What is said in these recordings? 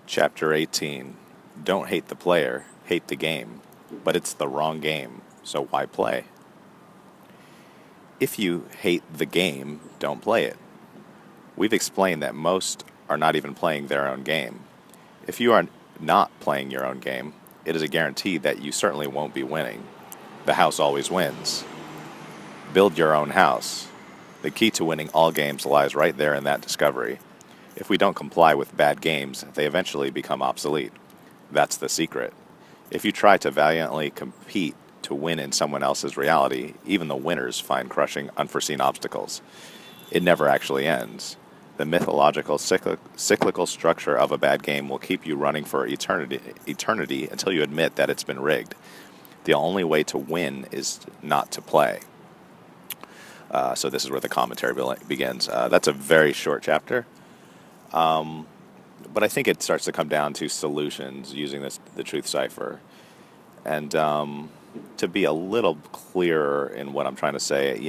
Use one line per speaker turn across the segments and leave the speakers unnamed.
Chapter 18. Don't hate the player, hate the game. But it's the wrong game, so why play? If you hate the game, don't play it. We've explained that most are not even playing their own game. If you are not playing your own game, it is a guarantee that you certainly won't be winning. The house always wins. Build your own house. The key to winning all games lies right there in that discovery. If we don't comply with bad games, they eventually become obsolete. That's the secret. If you try to valiantly compete to win in someone else's reality, even the winners find crushing, unforeseen obstacles. It never actually ends. The mythological, cyclical structure of a bad game will keep you running for eternity until you admit that it's been rigged. The only way to win is not to play. So this is where the commentary begins. That's a very short chapter, but I think it starts to come down to solutions using the truth cipher. And to be a little clearer in what I'm trying to say,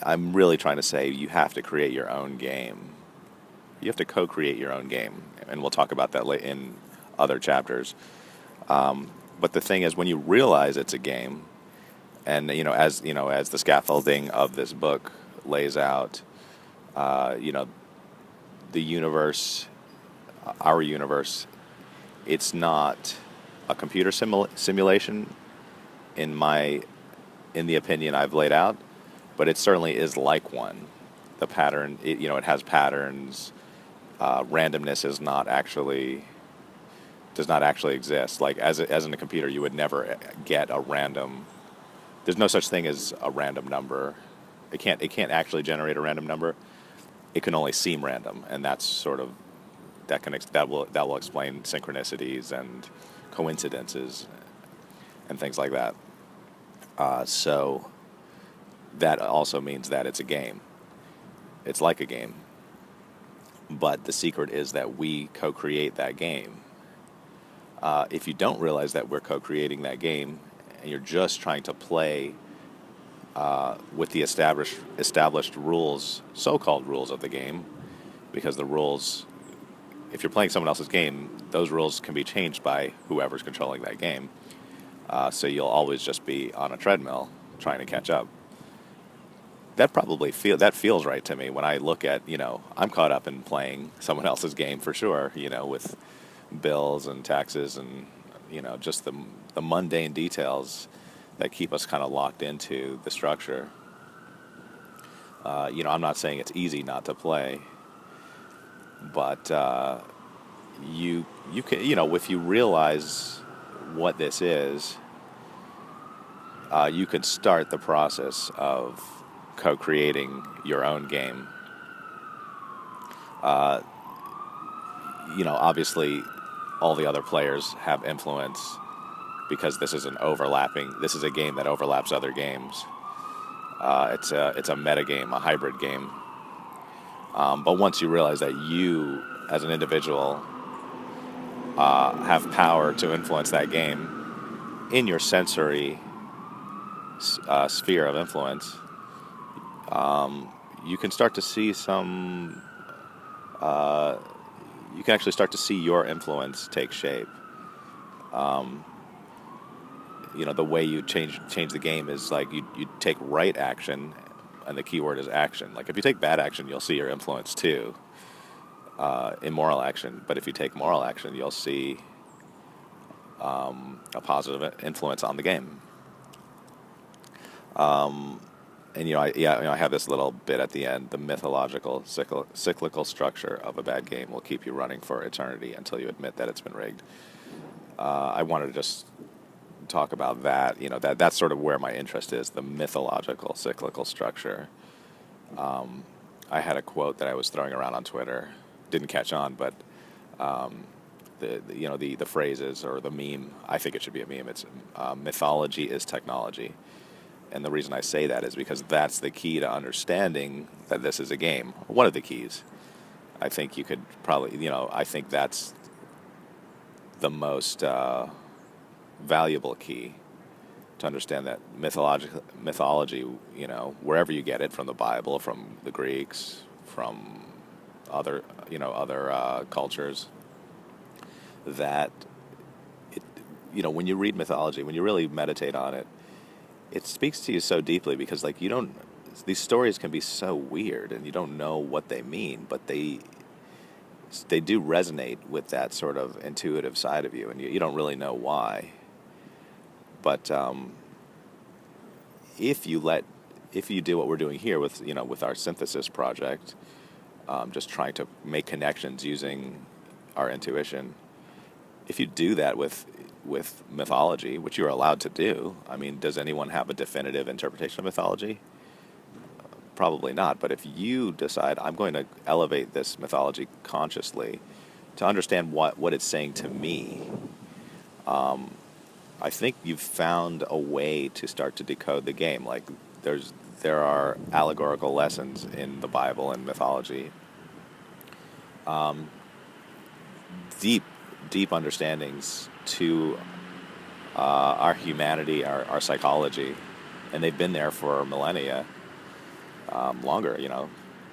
I'm really trying to say you have to create your own game. You have to co-create your own game, and we'll talk about that in other chapters. But the thing is, when you realize it's a game, and as the scaffolding of this book lays out, the universe, our universe, it's not a computer simulation in the opinion I've laid out, but it certainly is like one. The pattern, it has patterns. Randomness does not actually exist. Like as in a computer, you would never get a random. There's no such thing as a random number. It can't actually generate a random number. It can only seem random, and that's sort of that will explain synchronicities and coincidences and things like that. So that also means that it's a game. It's like a game, but the secret is that we co-create that game. If you don't realize that we're co-creating that game, and you're just trying to play with the established rules, so-called rules of the game, because the rules, if you're playing someone else's game, those rules can be changed by whoever's controlling that game. So you'll always just be on a treadmill trying to catch up. That feels right to me when I look at, I'm caught up in playing someone else's game for sure, with bills and taxes and, just the mundane details that keep us kind of locked into the structure. I'm not saying it's easy not to play, but you can, if you realize what this is, you could start the process of co-creating your own game. Obviously, all the other players have influence because this is a game that overlaps other games. It's a meta game, a hybrid game. But once you realize that you, as an individual, have power to influence that game in your sensory sphere of influence, you can start to see you can actually start to see your influence take shape. The way you change the game is like you take right action, and the key word is action. Like if you take bad action, you'll see your influence too. Immoral action, but if you take moral action, you'll see a positive influence on the game. And I have this little bit at the end. The mythological, cyclical structure of a bad game will keep you running for eternity until you admit that it's been rigged. I wanted to just talk about that. That's sort of where my interest is. The mythological, cyclical structure. I had a quote that I was throwing around on Twitter. Didn't catch on, but the phrases or the meme. I think it should be a meme. It's mythology is technology. And the reason I say that is because that's the key to understanding that this is a game. One of the keys. I think you could probably, I think that's the most valuable key to understand that mythology, wherever you get it, from the Bible, from the Greeks, from other other cultures, that it, when you read mythology, when you really meditate on it, it speaks to you so deeply, because like you don't these stories can be so weird and you don't know what they mean, but they do resonate with that sort of intuitive side of you, and you don't really know why. But if you let if you do what we're doing here with with our synthesis project, just trying to make connections using our intuition, if you do that with mythology, which you're allowed to do, I mean, does anyone have a definitive interpretation of mythology? Probably not. But if you decide, I'm going to elevate this mythology consciously to understand what it's saying to me, I think you've found a way to start to decode the game. Like there are allegorical lessons in the Bible and mythology, deep deep understandings to our humanity, our psychology, and they've been there for millennia, longer.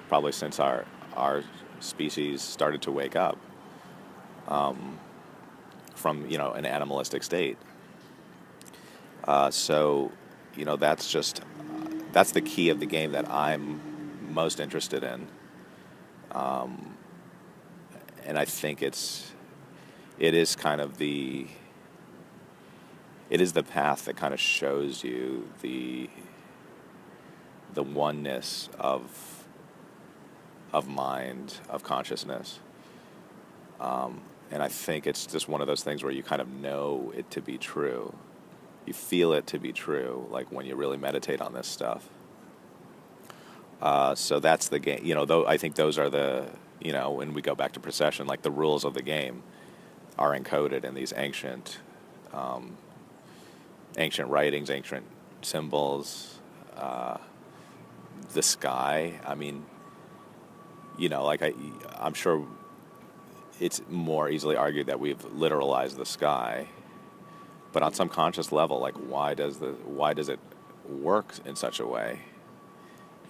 Probably since our species started to wake up from an animalistic state. So that's the key of the game that I'm most interested in, and I think it is kind of it is the path that kind of shows you the oneness of mind, of consciousness. And I think it's just one of those things where you kind of know it to be true. You feel it to be true, like when you really meditate on this stuff. So that's the game. Though I think those are when we go back to procession, like the rules of the game are encoded in these ancient writings, ancient symbols, the sky. I mean, like I'm sure it's more easily argued that we've literalized the sky, but on some conscious level, like why does it work in such a way?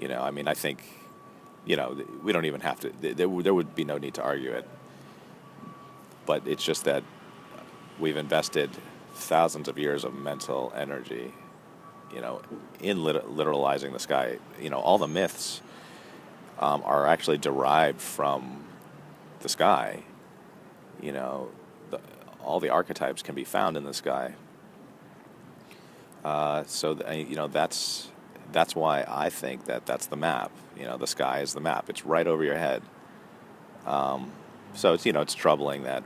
I mean, I think, we don't even have to. There would be no need to argue it, but it's just that we've invested thousands of years of mental energy, in literalizing the sky. All the myths are actually derived from the sky. All the archetypes can be found in the sky. That's why I think that's the map. The sky is the map. It's right over your head. So it's troubling that,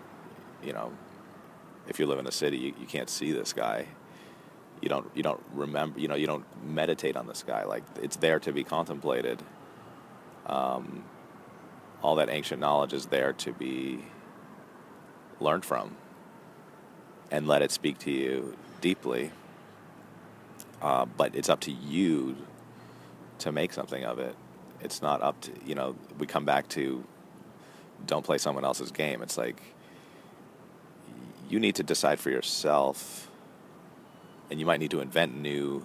if you live in a city, you can't see the sky. You don't remember. You don't meditate on the sky. Like it's there to be contemplated. All that ancient knowledge is there to be learned from, and let it speak to you deeply. But it's up to you to make something of it. It's not up to, we come back to don't play someone else's game. It's like you need to decide for yourself, and you might need to invent new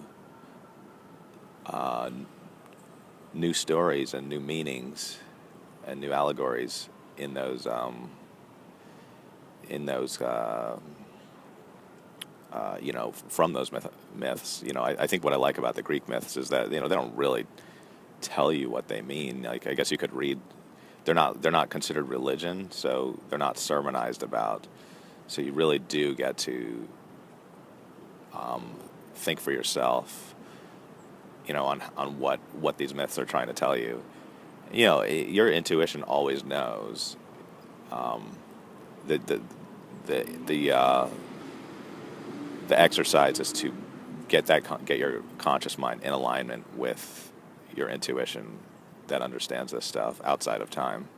stories and new meanings and new allegories in those from those myths. I think what I like about the Greek myths is that they don't really tell you what they mean. Like I guess you could read. They're not considered religion, so they're not sermonized about. So you really do get to think for yourself, on what these myths are trying to tell you. Your intuition always knows. The exercise is to get your conscious mind in alignment with your intuition that understands this stuff outside of time.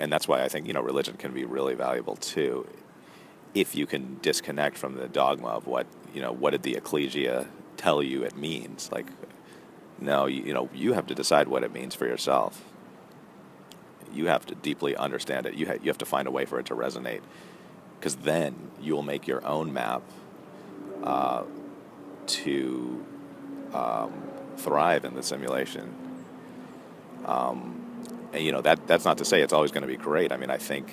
And that's why I think religion can be really valuable too, if you can disconnect from the dogma of what did the ecclesia tell you it means. Like, no, you have to decide what it means for yourself. You have to deeply understand it. You have to find a way for it to resonate, because then you will make your own map to thrive in the simulation. And, you know, that's not to say it's always going to be great. I mean, I think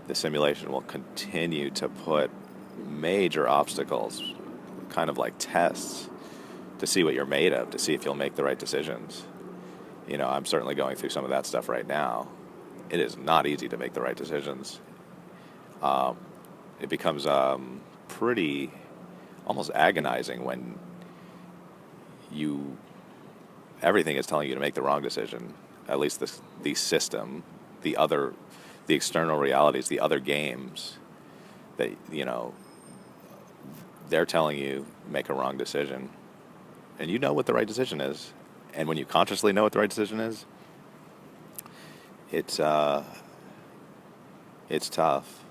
the simulation will continue to put major obstacles, kind of like tests, to see what you're made of, to see if you'll make the right decisions. You know, I'm certainly going through some of that stuff right now. It is not easy to make the right decisions. It becomes pretty almost agonizing when you everything is telling you to make the wrong decision. At least the system, the other, the external realities, the other games that, you know, they're telling you make a wrong decision, and you know what the right decision is. And when you consciously know what the right decision is, it's it's tough.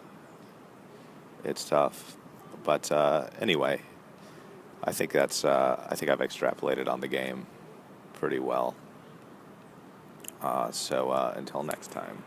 It's tough. But anyway, I think I've extrapolated on the game pretty well. So until next time.